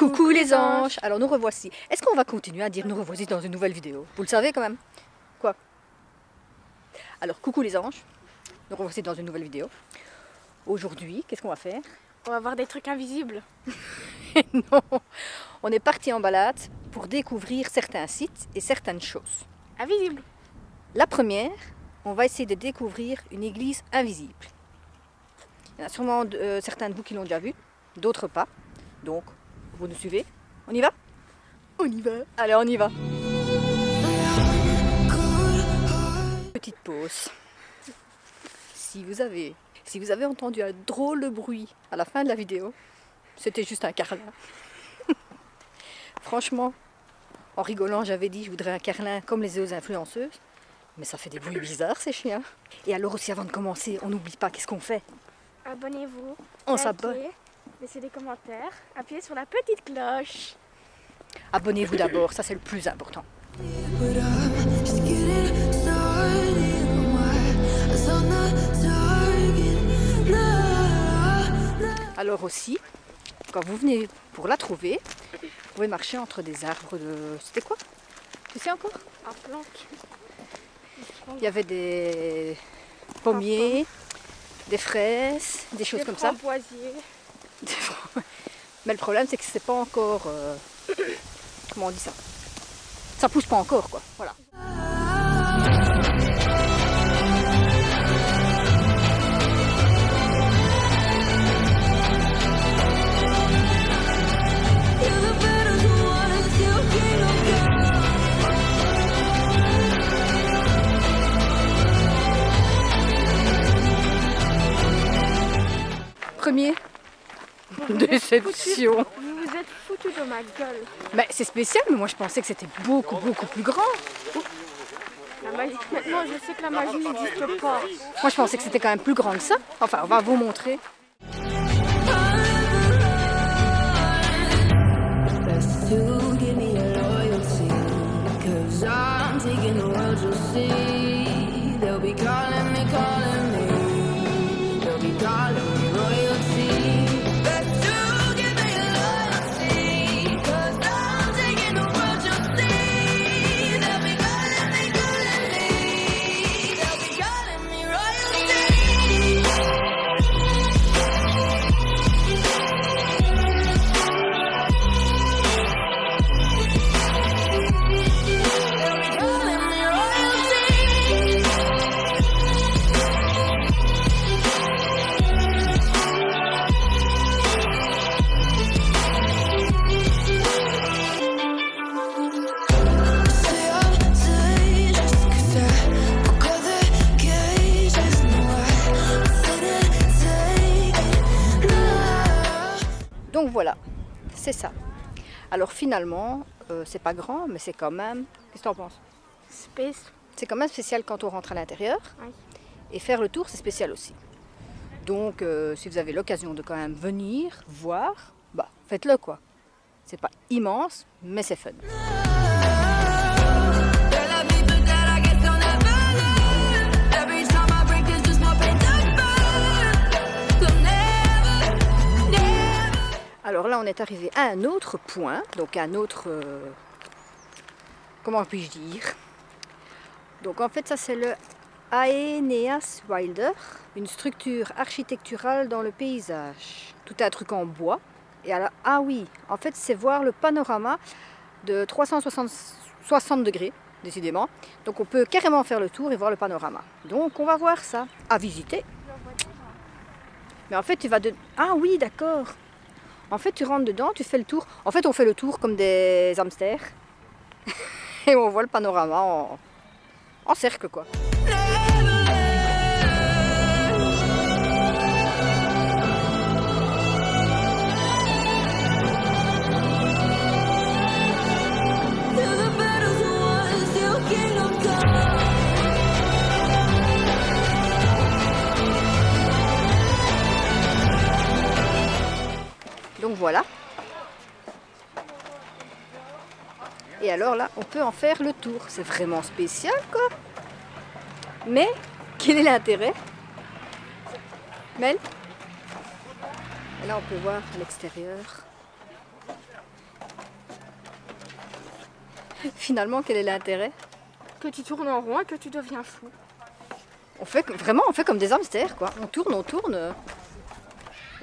Coucou les anges. Alors nous revoici. Est-ce qu'on va continuer à dire nous revoici dans une nouvelle vidéo? Vous le savez quand même? Quoi? Alors coucou les anges. Nous revoici dans une nouvelle vidéo. Aujourd'hui, qu'est-ce qu'on va faire? On va voir des trucs invisibles. Non, on est parti en balade pour découvrir certains sites et certaines choses. Invisibles. La première, on va essayer de découvrir une église invisible. Il y en a sûrement certains de vous qui l'ont déjà vue, d'autres pas. Donc, vous nous suivez? On y va? On y va. Allez, on y va. Petite pause. Si vous avez entendu un drôle de bruit à la fin de la vidéo, c'était juste un carlin. Franchement, en rigolant, j'avais dit je voudrais un carlin comme les autres influenceuses. Mais ça fait des bruits bizarres ces chiens. Et alors aussi avant de commencer, on n'oublie pas, qu'est-ce qu'on fait? Abonnez-vous. On likez, s'abonne. Laissez des commentaires. Appuyez sur la petite cloche. Abonnez-vous d'abord, ça c'est le plus important. Alors aussi, quand vous venez pour la trouver, vous pouvez marcher entre des arbres de... C'était quoi? Tu sais encore? En planque. Il y avait des pommiers, des fraises, des choses comme ça. Des framboisiers. Mais le problème c'est que c'est pas encore... comment on dit ça? Ça pousse pas encore quoi, voilà. Premier, déception. Vous vous êtes foutu de ma gueule. Mais c'est spécial, mais moi je pensais que c'était beaucoup plus grand. La magie. Maintenant, je sais que la magie n'existe pas. Moi je pensais que c'était quand même plus grand que ça. Enfin, on va vous montrer. Donc voilà, c'est ça. Alors finalement, c'est pas grand, mais c'est quand même... Qu'est-ce que tu en penses? Space. C'est quand même spécial quand on rentre à l'intérieur. Oui. Et faire le tour, c'est spécial aussi. Donc si vous avez l'occasion de quand même venir, voir, bah faites-le quoi. C'est pas immense, mais c'est fun. Alors là, on est arrivé à un autre point, donc un autre... comment puis-je dire? Donc en fait, ça c'est le Aeneas Wilder, une structure architecturale dans le paysage. Tout un truc en bois. Et alors, ah oui, en fait, c'est voir le panorama de 360 degrés, décidément. Donc on peut carrément faire le tour et voir le panorama. Donc on va voir ça, à visiter. Mais en fait, tu vas de... Ah oui, d'accord. En fait, tu rentres dedans, tu fais le tour. En fait, on fait le tour comme des hamsters. Et on voit le panorama en cercle, quoi. Donc voilà. Et alors là, on peut en faire le tour. C'est vraiment spécial, quoi. Mais, quel est l'intérêt? Mel? Et là, on peut voir à l'extérieur. Finalement, quel est l'intérêt? Que tu tournes en rond et que tu deviens fou. On fait comme des hamsters, quoi. On tourne.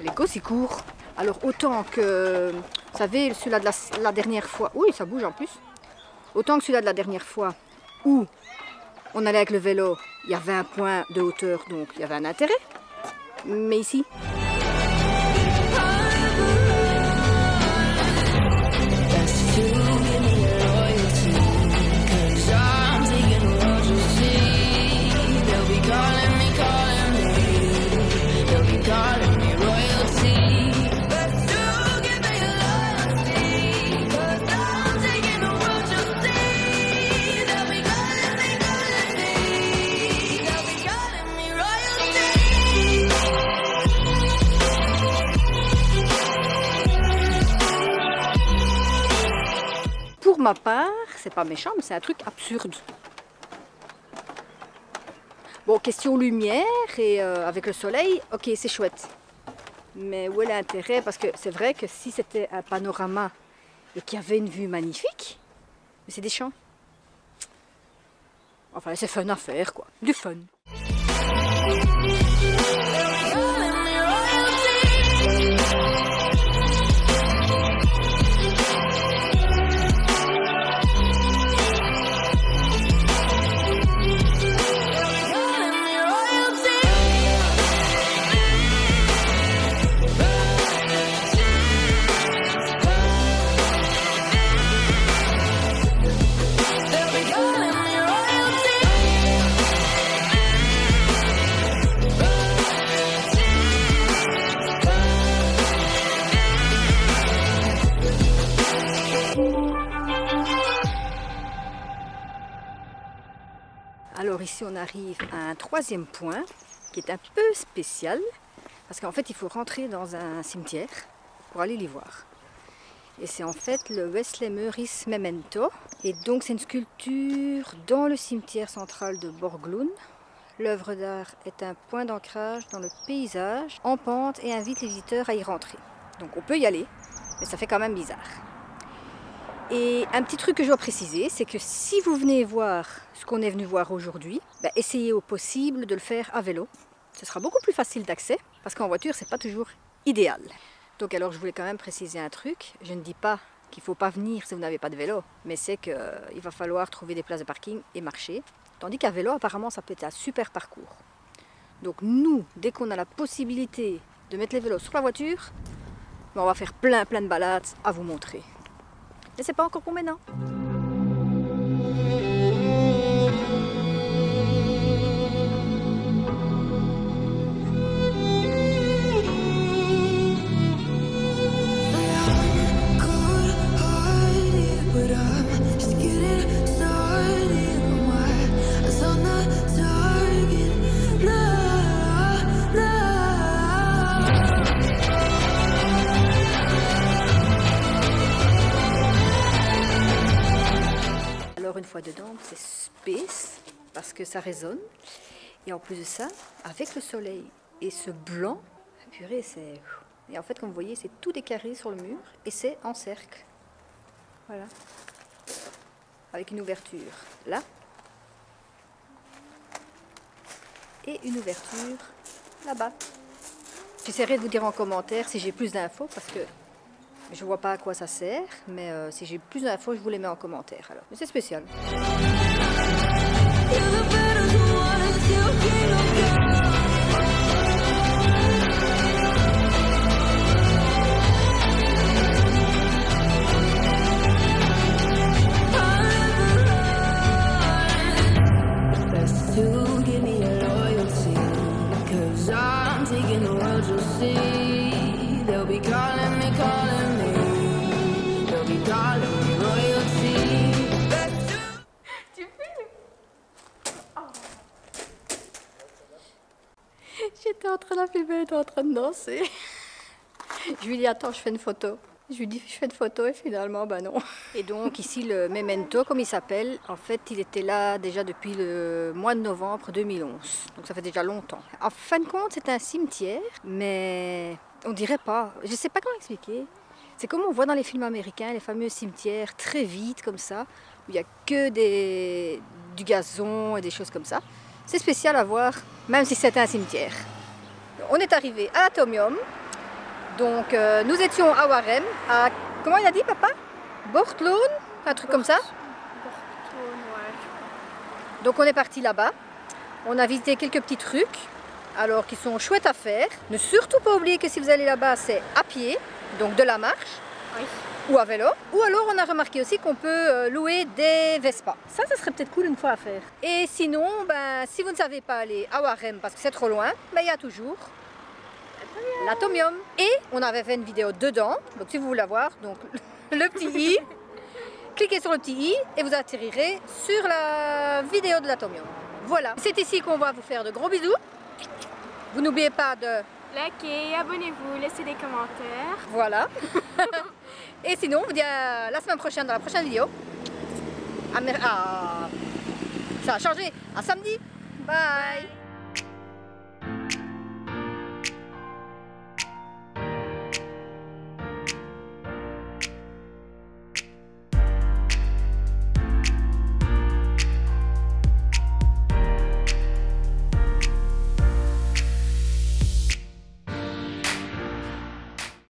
Les gosses, ils courent. Alors autant que, vous savez, celui-là de la dernière fois, oui, ça bouge en plus. Autant que celui-là de la dernière fois, où on allait avec le vélo, il y avait un point de hauteur, donc il y avait un intérêt. Mais ici... Pour ma part, c'est pas méchant, mais c'est un truc absurde. Bon, question lumière et avec le soleil, ok, c'est chouette. Mais où est l'intérêt? Parce que c'est vrai que si c'était un panorama et qu'il y avait une vue magnifique, mais c'est des champs. Enfin, c'est fun à faire, quoi. Du fun. Alors ici on arrive à un troisième point qui est un peu spécial parce qu'en fait il faut rentrer dans un cimetière pour aller les voir. Et c'est en fait le Wesley Meurice Memento. Et donc c'est une sculpture dans le cimetière central de Borglum. L'œuvre d'art est un point d'ancrage dans le paysage en pente et invite les visiteurs à y rentrer. Donc on peut y aller, mais ça fait quand même bizarre. Et un petit truc que je dois préciser, c'est que si vous venez voir ce qu'on est venu voir aujourd'hui, essayez au possible de le faire à vélo. Ce sera beaucoup plus facile d'accès, parce qu'en voiture, c'est pas toujours idéal. Donc alors, je voulais quand même préciser un truc. Je ne dis pas qu'il ne faut pas venir si vous n'avez pas de vélo, mais c'est qu'il va falloir trouver des places de parking et marcher. Tandis qu'à vélo, apparemment, ça peut être un super parcours. Donc nous, dès qu'on a la possibilité de mettre les vélos sur la voiture, on va faire plein de balades à vous montrer. Mais c'est pas encore pour maintenant. Une fois dedans, c'est space parce que ça résonne et en plus de ça, avec le soleil et ce blanc, purée, c'est... Et en fait, comme vous voyez, c'est tout décarré sur le mur et c'est en cercle. Voilà. Avec une ouverture là et une ouverture là-bas. J'essaierai de vous dire en commentaire si j'ai plus d'infos parce que je vois pas à quoi ça sert, mais si j'ai plus d'infos, je vous les mets en commentaire. Alors, mais c'est spécial. J'étais en train de la filmer, elle était en train de danser. Je lui dis attends, je fais une photo. Je lui dis je fais une photo et finalement non. Et donc ici le Memento, comme il s'appelle, en fait il était là déjà depuis le mois de novembre 2011. Donc ça fait déjà longtemps. En fin de compte c'est un cimetière, mais on dirait pas. Je sais pas comment expliquer. C'est comme on voit dans les films américains, les fameux cimetières très vides comme ça, où il n'y a que du gazon et des choses comme ça. C'est spécial à voir, même si c'est un cimetière. On est arrivé à l'Atomium. Donc nous étions à Warem, à, comment il a dit papa? Bortloon, un truc comme ça. Bortloon, ouais. Donc on est parti là-bas. On a visité quelques petits trucs, alors qui sont chouettes à faire. Ne surtout pas oublier que si vous allez là-bas, c'est à pied, donc de la marche. Oui. Ou à vélo. Ou alors on a remarqué aussi qu'on peut louer des Vespa. Ça serait peut-être cool une fois à faire. Et sinon, ben, si vous ne savez pas aller à Warem parce que c'est trop loin, ben, il y a toujours l'Atomium. Et on avait fait une vidéo dedans, donc si vous voulez la voir, donc le petit i, cliquez sur le petit i et vous atterrirez sur la vidéo de l'Atomium. Voilà, c'est ici qu'on va vous faire de gros bisous. Vous n'oubliez pas de likez, abonnez-vous, laissez des commentaires. Voilà. Et sinon, on vous dit à la semaine prochaine dans la prochaine vidéo. Ça a changé. À samedi. Bye.